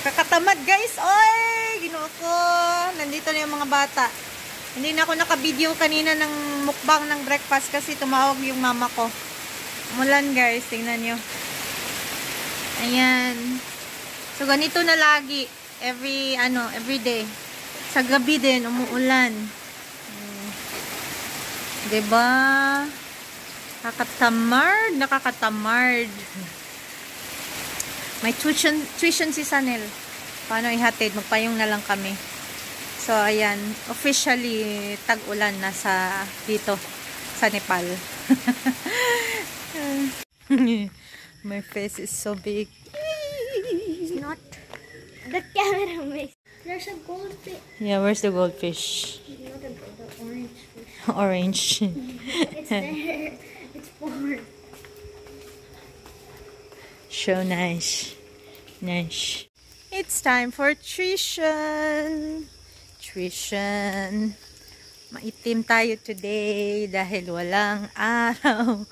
Kakatamad guys. Oy, ginoo ko. Nandito na yung mga bata. Hindi na ako naka-video kanina ng mukbang ng breakfast kasi tumawag yung mama ko. Umulan guys, tingnan nyo. Ayan. So ganito na lagi. Every day. Sa gabi din, umuulan. Diba? Nakakatamard. May tuition si Sanel. Paano ihatid? Magpayong na lang kami. So, ayan. Officially, tag-ulan na dito sa Nepal. My face is so big. It's not. The camera makes. There's a goldfish. Yeah, where's the goldfish? Not the orange fish. Orange. It's there. It's born. So nice. Nice. It's time for tuition. Tuition. Maitim tayo today dahil walang araw.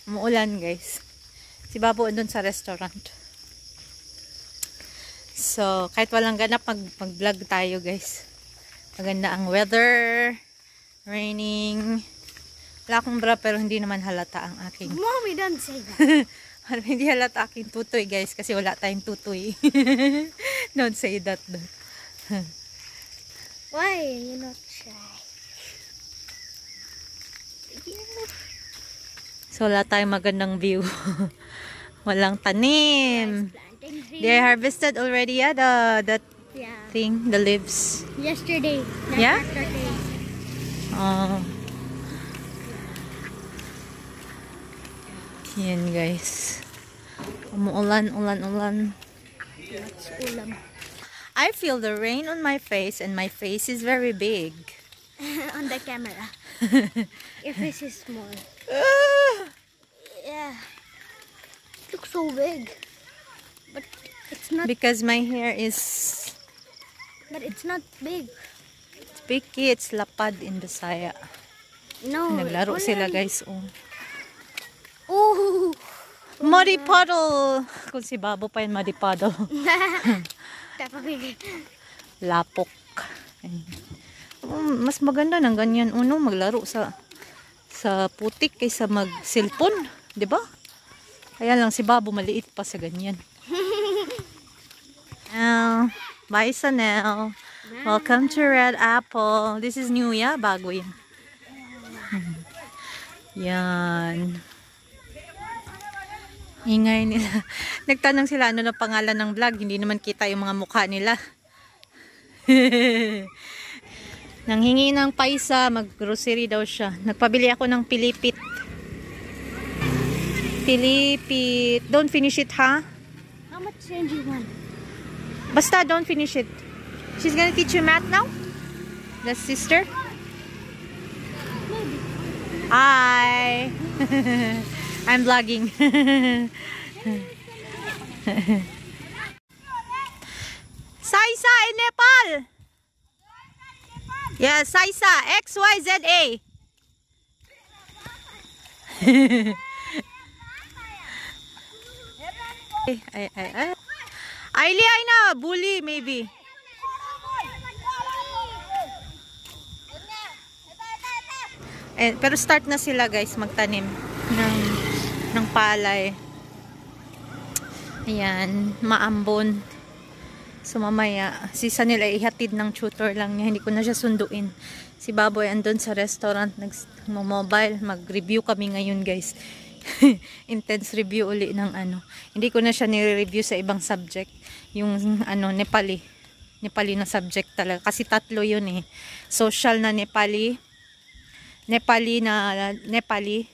Umuulan guys. Si Babo doon sa restaurant. So, kahit walang ganap, mag-vlog tayo guys. Maganda ang weather. Raining. Wala akong bra pero hindi naman halata ang aking. Mommy, don't say that. Hindi halata aking tutoy guys kasi wala tayong tutoy. Don't say that. Why are you not shy? So wala tayong magandang view. Walang tanim. They harvested already the thing, the leaves. Yesterday. Yeah? Yesterday. Oh. Yan guys. Umuulan. I feel the rain on my face and my face is very big. On the camera. Your face is small. Yeah. It looks so big. But it's not. Because my hair is... But it's not big. It's picky. It's lapad in Bisaya. No. Naglaro sila guys. Oh. Oh. Muddy puddle. Kung si Babo pa yun, muddy puddle. Lapok. Mas maganda ng ganyan maglaro sa putik kaysa mag-cellphone, 'di ba? Kaya lang si Babo maliit pa sa ganyan. Bye Sanel. Welcome to Red Apple. This is new, yeah? Bago yan. Yan. Ingay nila. Nagtanong sila ano na pangalan ng vlog. Hindi naman kita yung mga mukha nila. Nanghingi ng paisa. Mag-grocery daw siya. Nagpabili ako ng pilipit. Pilipit. Don't finish it, ha? How much change you want? Basta, don't finish it. She's gonna teach you math now? The sister? Maybe. Hi! I'm vlogging. Saisa in Nepal. Yeah, Saisa. XYZA. Aili ay na. Bully maybe. Pero start na sila guys magtanim ng palay. Ayan, maambon. So mamaya, sisa nila ihatid ng tutor lang niya. Hindi ko na siya sunduin. Si Baboy andun sa restaurant, nag-mobile. Mag-review kami ngayon guys. Intense review uli ng Hindi ko na siya nire-review sa ibang subject. Yung Nepali. Nepali na subject talaga. Kasi 3 yun eh. Social na Nepali. Nepali na Nepali.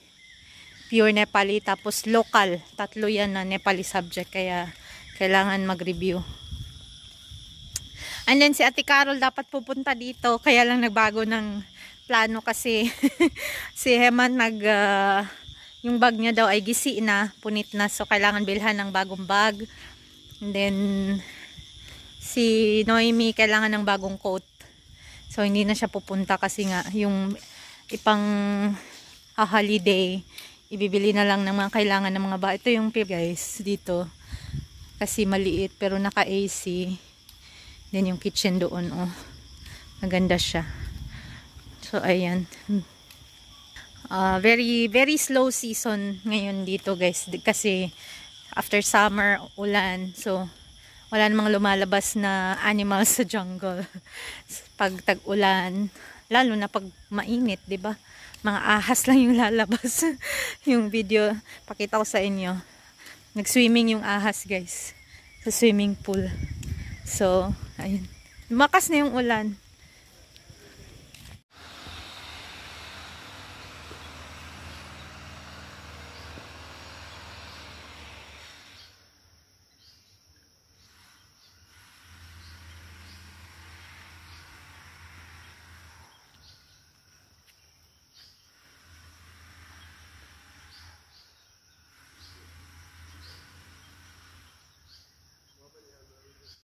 Pure Nepali, tapos local. 3 yan na Nepali subject, kaya kailangan mag-review. And then si Ate Carol dapat pupunta dito, kaya lang nagbago ng plano kasi si Heman yung bag niya daw ay gisi na, punit na, so kailangan bilhan ng bagong bag. And then si Noemi kailangan ng bagong coat, so hindi na siya pupunta kasi nga yung ipang holiday ibibili na lang ng mga kailangan ng mga ba. Ito yung guys dito. kasi maliit pero naka AC. Then yung kitchen doon, oh. Maganda siya. So ayan. Very very slow season ngayon dito, guys, kasi after summer, ulan. So wala namang lumalabas na animals sa jungle. Pag tag-ulan, lalo na pag mainit, 'di ba? Mga ahas lang yung lalabas. Yung video, pakita ko sa inyo. Nag-swimming yung ahas, guys, sa swimming pool. So, ayun. Lumakas na yung ulan.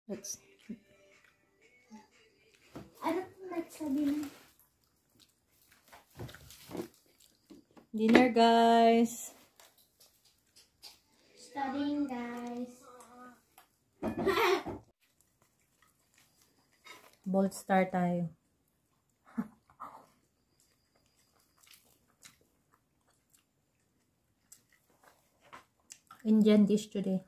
Let's I don't like Sabine. dinner, guys. Studying, guys. Bold star tayo. Indian dish today.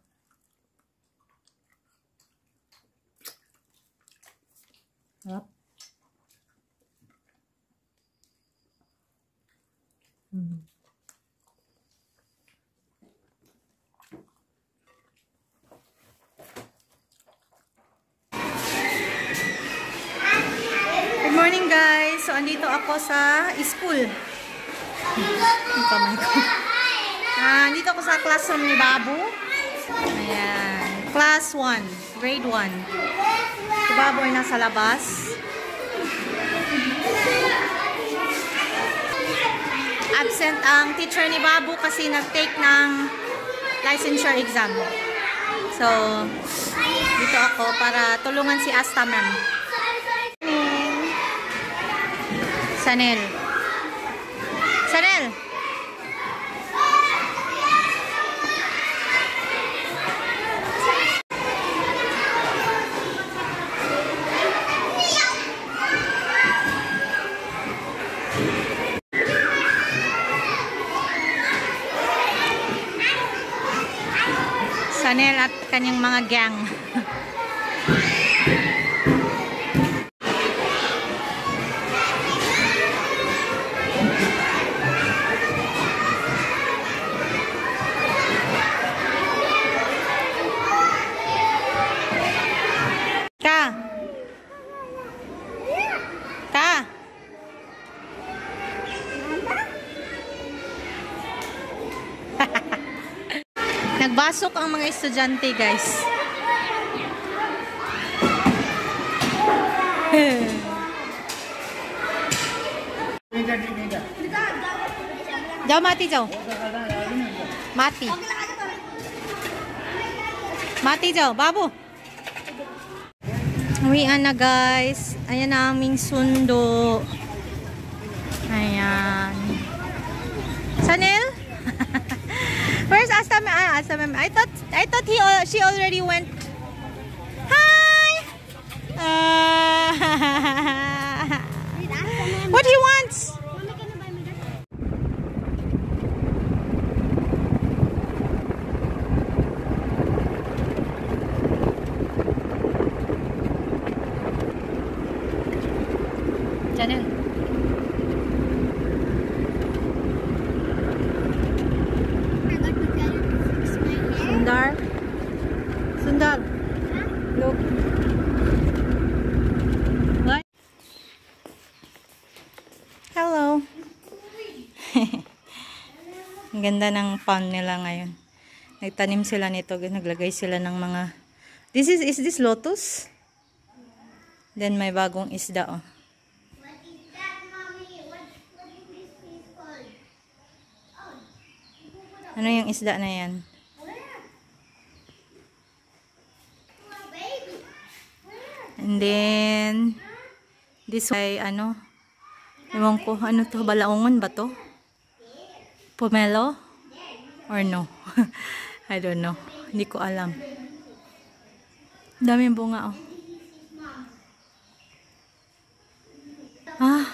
Yep. Good morning, guys. So andito ako sa school. Yung kamay ko. Andito ako sa classroom ni Babu. Ayan. Class 1. Grade 1. Si Babu ay nasa labas. Absent ang teacher ni Babu kasi nag-take ng licensure exam. So, dito ako para tulungan si Asta ma'am. Sanel. Sanel! Sanel at kanyang mga gang. Nagbasok ang mga estudyante, guys. Jaw, mati, jaw. Mati. Mati, jaw. Babu. Uwian na, guys. Ayan na aming sundo. Ayan. Sanel? Where's Asta? Asta ma'am. I thought she already went. Hi. What he wants? Janel. Sundar. Sundar. Look. What? Hello. Ang ganda ng pond nila ngayon. Nagtanim sila nito. Naglagay sila ng mga... Is this lotus? Then may bagong isda, oh. What is that, mommy? What is this fish called? Oh. Ano yung isda na yan? And then, this ay ano, ewan ko, ano to, balaungon ba to? Pomelo? Or no? I don't know. Hindi ko alam. Daming bunga, oh. Ah,